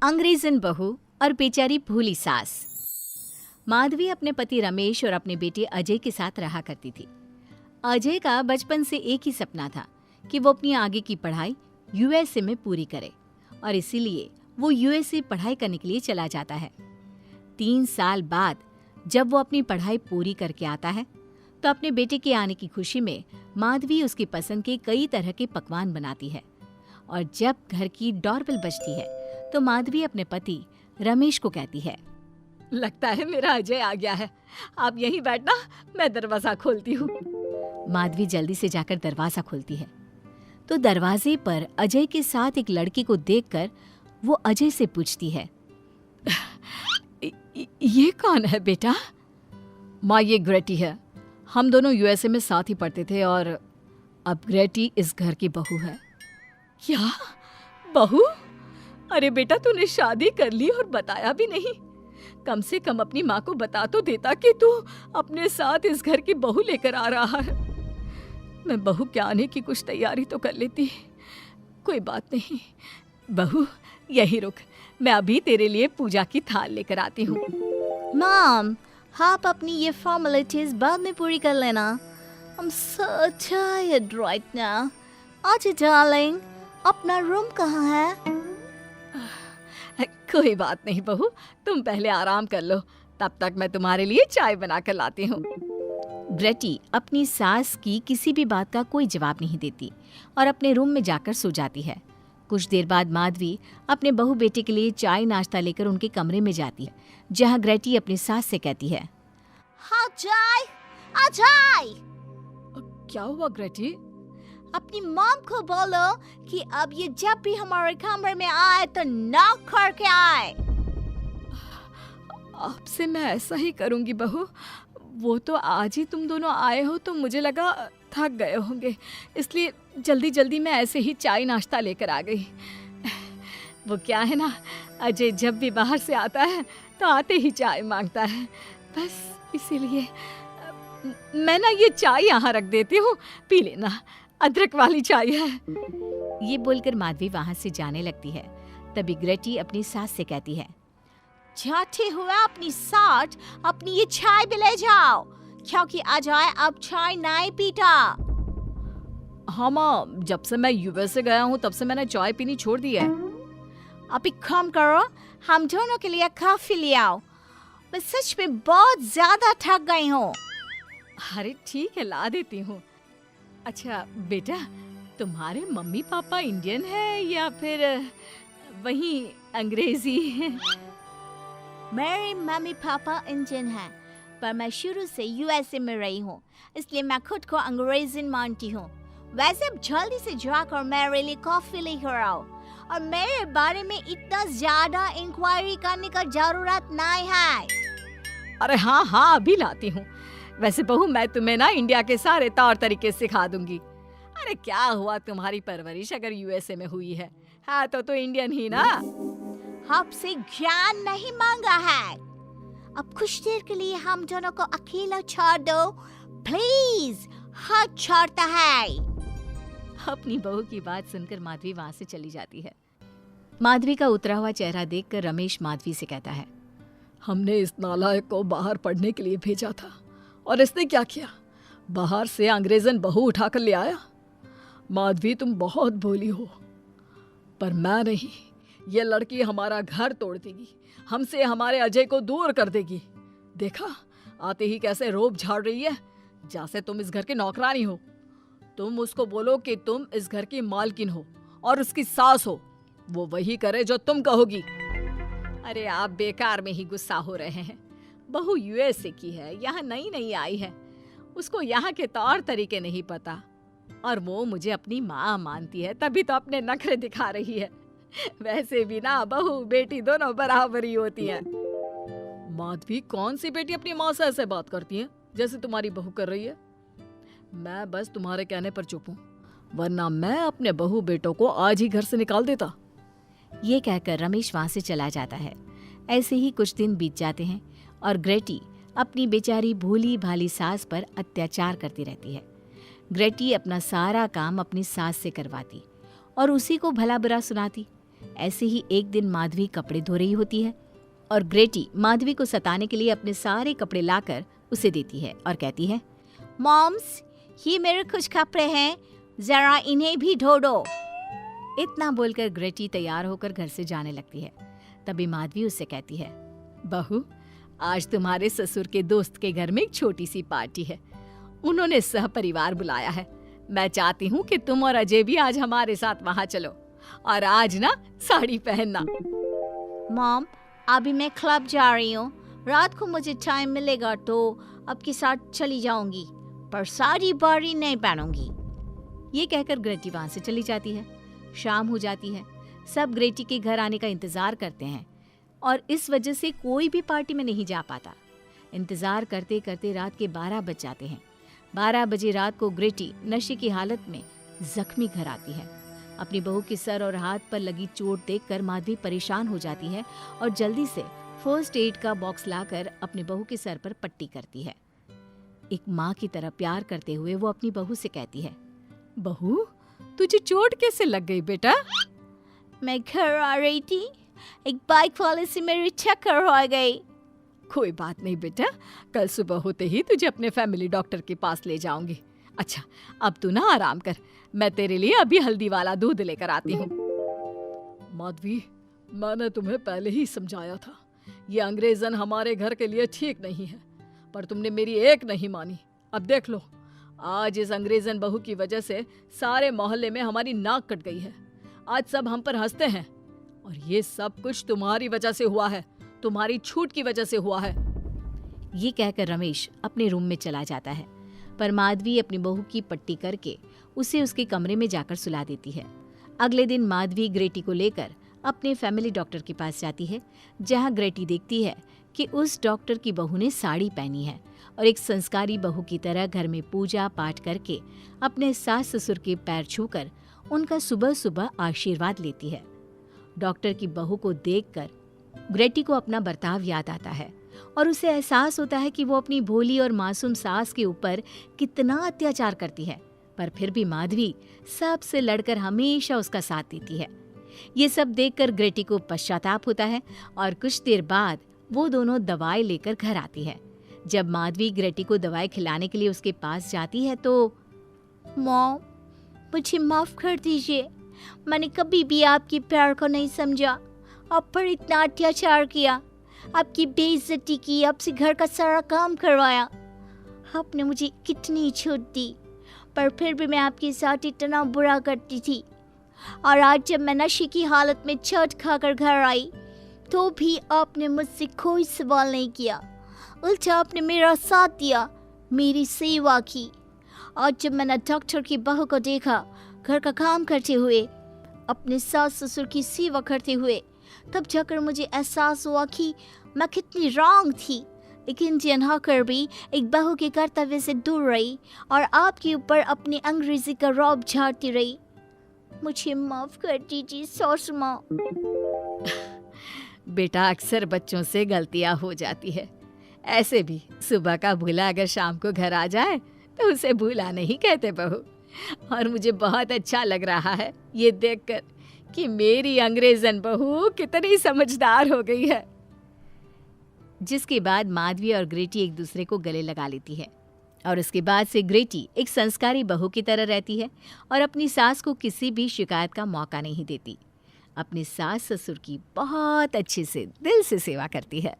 अंग्रेजन बहू और बेचारी भूली सास। माधवी अपने पति रमेश और अपने बेटे अजय के साथ रहा करती थी। अजय का बचपन से एक ही सपना था कि वो अपनी आगे की पढ़ाई यूएसए में पूरी करे और इसीलिए वो यूएसए पढ़ाई करने के लिए चला जाता है। 3 साल बाद जब वो अपनी पढ़ाई पूरी करके आता है तो अपने बेटे के आने की खुशी में माधवी उसकी पसंद के कई तरह के पकवान बनाती है और जब घर की डोरबेल बजती है तो माधवी अपने पति रमेश को कहती है, लगता है मेरा अजय आ गया है, आप यहीं बैठना, मैं दरवाजा खोलती हूँ। माधवी जल्दी से जाकर दरवाजा खोलती है तो दरवाजे पर अजय के साथ एक लड़की को देखकर वो अजय से पूछती है, ये कौन है बेटा? माँ, ये ग्रेटी है। हम दोनों यूएसए में साथ ही पढ़ते थे और अब ग्रेटी इस घर की बहू है। क्या बहू? अरे बेटा, तूने शादी कर ली और बताया भी नहीं। कम से कम अपनी माँ को बता तो देता कि तू अपने साथ इस घर की बहू लेकर आ रहा है। मैं बहू के आने की कुछ तैयारी तो कर लेती। कोई बात नहीं बहू, यही रुक, मैं अभी तेरे लिए पूजा की थाल लेकर आती हूँ। मॉम, आप अपनी ये फॉर्मेलिटीज बाद में पूरी कर लेना। I'm so tired right now. आजा डार्लिंग, अपना रूम कहाँ है? कोई बात नहीं बहू, तुम पहले आराम कर लो, तब तक मैं तुम्हारे लिए चाय बना कर लाती हूँ। ग्रेटी अपनी सास की किसी भी बात का कोई जवाब नहीं देती और अपने रूम में जाकर सो जाती है। कुछ देर बाद माधवी अपने बहू बेटे के लिए चाय नाश्ता लेकर उनके कमरे में जाती है, जहाँ ग्रेटी अपनी सास से कहती है, हाँ चाय, आ चाय। क्या हुआ ग्रेटी? अपनी मॉम को बोलो कि अब ये जब भी हमारे कमरे में आए तो नॉक करके आए। आपसे मैं ऐसा ही करूंगी बहू। वो तो आज ही तुम दोनों आए हो तो मुझे लगा थक गए होंगे, इसलिए जल्दी जल्दी मैं ऐसे ही चाय नाश्ता लेकर आ गई। वो क्या है ना, अजय जब भी बाहर से आता है तो आते ही चाय मांगता है, बस इसीलिए मैं ना ये चाय यहाँ रख देती हूँ, पी लेना, अदरक वाली चाय है। ये बोलकर माधवी वहां से जाने लगती है। तभी ग्रेटी अपनी सास से कहती है, जाते हुए अपनी साथ अपनी ये चाय भी ले जाओ, क्योंकि अजय अब चाय नहीं पीता। हाँ माँ, जब से मैं यूएसए गया हूँ तब से मैंने चाय पीनी छोड़ दी है। अब एक काम करो, हम दोनों के लिए कॉफी ले आओ, मैं सच में बहुत ज्यादा थक गई हूँ। अरे ठीक है, ला देती हूँ। अच्छा बेटा, तुम्हारे मम्मी पापा इंडियन है या फिर वही अंग्रेजी है? मेरे मम्मी पापा इंडियन हैं, पर मैं शुरू से यूएसए में रही हूँ, इसलिए मैं खुद को अंग्रेजन मानती हूँ। वैसे अब जल्दी से जाकर मेरे लिए कॉफी लेकर आओ और मेरे बारे में इतना ज्यादा इंक्वायरी करने का जरूरत नहीं है। अरे हाँ हाँ, अभी लाती हूँ। वैसे बहू, मैं तुम्हें ना इंडिया के सारे तौर तरीके सिखा दूंगी। अरे क्या हुआ, तुम्हारी परवरिश अगर यूएसए में हुई है हाँ तो इंडियन ही ना। आपसे ज्ञान नहीं मांगा है, अब कुछ देर के लिए हम दोनों को अकेला छोड़ दो प्लीज, हाथ छोड़ता है। अपनी बहू की बात सुनकर माधवी वहां से चली जाती है। माधवी का उतरा हुआ चेहरा देखकर रमेश माधवी से कहता है, हमने इस नालायक को बाहर पढ़ने के लिए भेजा था और इसने क्या किया, बाहर से अंग्रेजन बहू उठाकर ले आया। माधवी, तुम बहुत भोली हो, पर मैं नहीं। ये लड़की हमारा घर तोड़ देगी, हमसे हमारे अजय को दूर कर देगी। देखा, आते ही कैसे रोब झाड़ रही है, जैसे तुम इस घर की नौकरानी हो। तुम उसको बोलो कि तुम इस घर की मालकिन हो और उसकी सास हो, वो वही करे जो तुम कहोगी। अरे आप बेकार में ही गुस्सा हो रहे हैं। बहू यूएसए की है, यहाँ नई नई आई है, उसको यहाँ के तौर तरीके नहीं पता और वो मुझे अपनी माँ मानती है, तभी तो अपने नखरे दिखा रही है। वैसे भी ना बहू बेटी दोनों बराबर ही होती हैं। माधवी, कौन सी बेटी अपनी माँ से ऐसे बात करती है जैसे तुम्हारी बहू कर रही है? मैं बस तुम्हारे कहने पर चुप हूँ, वरना मैं अपने बहू बेटों को आज ही घर से निकाल देता। ये कहकर रमेश वहां से चला जाता है। ऐसे ही कुछ दिन बीत जाते हैं और ग्रेटी अपनी बेचारी भोली भाली सास पर अत्याचार करती रहती है। ग्रेटी अपना सारा काम अपनी सास से करवाती और उसी को भला बुरा सुनाती। ऐसे ही एक दिन माधवी कपड़े धो रही होती है और ग्रेटी माधवी को सताने के लिए अपने सारे कपड़े लाकर उसे देती है और कहती है, मॉम्स, ये मेरे कुछ कपड़े हैं, जरा इन्हें भी धो दो। इतना बोलकर ग्रेटी तैयार होकर घर से जाने लगती है। तभी माधवी उससे कहती है, बहू, आज तुम्हारे ससुर के दोस्त के घर में एक छोटी सी पार्टी है। उन्होंने सहपरिवार बुलाया है। मैं चाहती हूँ कि तुम और अजय भी आज हमारे साथ वहाँ चलो और आज ना साड़ी पहनना। मॉम, अभी मैं क्लब जा रही हूँ। रात को मुझे टाइम मिलेगा तो आपके साथ चली जाऊंगी, पर साड़ी बारी नहीं पहनूंगी। ये कहकर ग्रेटी वहाँ से चली जाती है। शाम हो जाती है। सब ग्रेटी के घर आने का इंतजार करते हैं और इस वजह से कोई भी पार्टी में नहीं जा पाता। इंतजार करते करते रात के 12 बज जाते हैं। 12 बजे रात को ग्रेटी नशे की हालत में जख्मी घर आती है। अपनी बहू के सर और हाथ पर लगी चोट देखकर माधवी परेशान हो जाती है और जल्दी से फर्स्ट एड का बॉक्स लाकर अपनी बहू के सर पर पट्टी करती है। एक माँ की तरह प्यार करते हुए वो अपनी बहू से कहती है, बहू, तुझे चोट कैसे लग गई बेटा? मैं घर आ रही थी, एक बाइक वाले से मेरी टक्कर हो गई। कोई बात नहीं बेटा, कल सुबह होते ही तुझे अपने फैमिली डॉक्टर के पास ले जाऊंगी। अच्छा, अब तू ना आराम कर, मैं तेरे लिए अभी हल्दी वाला दूध लेकर आती हूँ। माधवी, मैंने तुम्हें पहले ही समझाया था, ये अंग्रेजन हमारे घर के लिए ठीक नहीं है, पर तुमने मेरी एक नहीं मानी। अब देख लो, आज इस अंग्रेजन बहू की वजह से सारे मोहल्ले में हमारी नाक कट गई है। आज सब हम पर हंसते हैं और ये सब कुछ तुम्हारी वजह से हुआ है, तुम्हारी छूट की वजह से हुआ है। ये कहकर रमेश अपने रूम में चला जाता है, पर माधवी अपनी बहू की पट्टी करके उसे उसके कमरे में जाकर सुला देती है। अगले दिन माधवी ग्रेटी को लेकर अपने फैमिली डॉक्टर के पास जाती है, जहां ग्रेटी देखती है कि उस डॉक्टर की बहू ने साड़ी पहनी है और एक संस्कारी बहू की तरह घर में पूजा पाठ करके अपने सास ससुर के पैर छूकर उनका सुबह सुबह आशीर्वाद लेती है। डॉक्टर की बहू को देखकर ग्रेटी को अपना बर्ताव याद आता है और उसे एहसास होता है कि वो अपनी भोली और मासूम सास के ऊपर कितना अत्याचार करती है, पर फिर भी माधवी सबसे लड़कर हमेशा उसका साथ देती है। ये सब देखकर ग्रेटी को पश्चाताप होता है और कुछ देर बाद वो दोनों दवाई लेकर घर आती है। जब माधवी ग्रेटी को दवाई खिलाने के लिए उसके पास जाती है तो, मॉम, मुझे माफ कर दीजिए, मैंने कभी भी आपके प्यार को नहीं समझा, आप पर इतना अत्याचार किया, आपकी बेइज्जती की, आपसे घर का सारा काम करवाया। आपने मुझे कितनी छूट दी, पर फिर भी मैं आपके साथ इतना बुरा करती थी। और आज जब मैं नशे की हालत में चोट खाकर घर आई तो भी आपने मुझसे कोई सवाल नहीं किया, उल्टा आपने मेरा साथ दिया, मेरी सेवा की। आज जब मैंने डॉक्टर की बहू को देखा घर का काम करते हुए, अपने सास ससुर की सेवा करते हुए, तब जाकर मुझे एहसास हुआ कि मैं कितनी रॉन्ग थी। एक इंडियन होकर भी एक बहू के कर्तव्य से दूर रही और आपके ऊपर अपनी अंग्रेजी का रौब झाड़ती रही। मुझे माफ कर दीजिए सासू माँ। बेटा, अक्सर बच्चों से गलतियां हो जाती है। ऐसे भी सुबह का भूला अगर शाम को घर आ जाए तो उसे भूला नहीं कहते बहू। और मुझे बहुत अच्छा लग रहा है ये देखकर कि मेरी अंग्रेजन बहू कितनी समझदार हो गई है। जिसके बाद माधवी और ग्रेटी एक दूसरे को गले लगा लेती है और उसके बाद से ग्रेटी एक संस्कारी बहू की तरह रहती है और अपनी सास को किसी भी शिकायत का मौका नहीं देती। अपनी सास ससुर की बहुत अच्छे से दिल से सेवा करती है।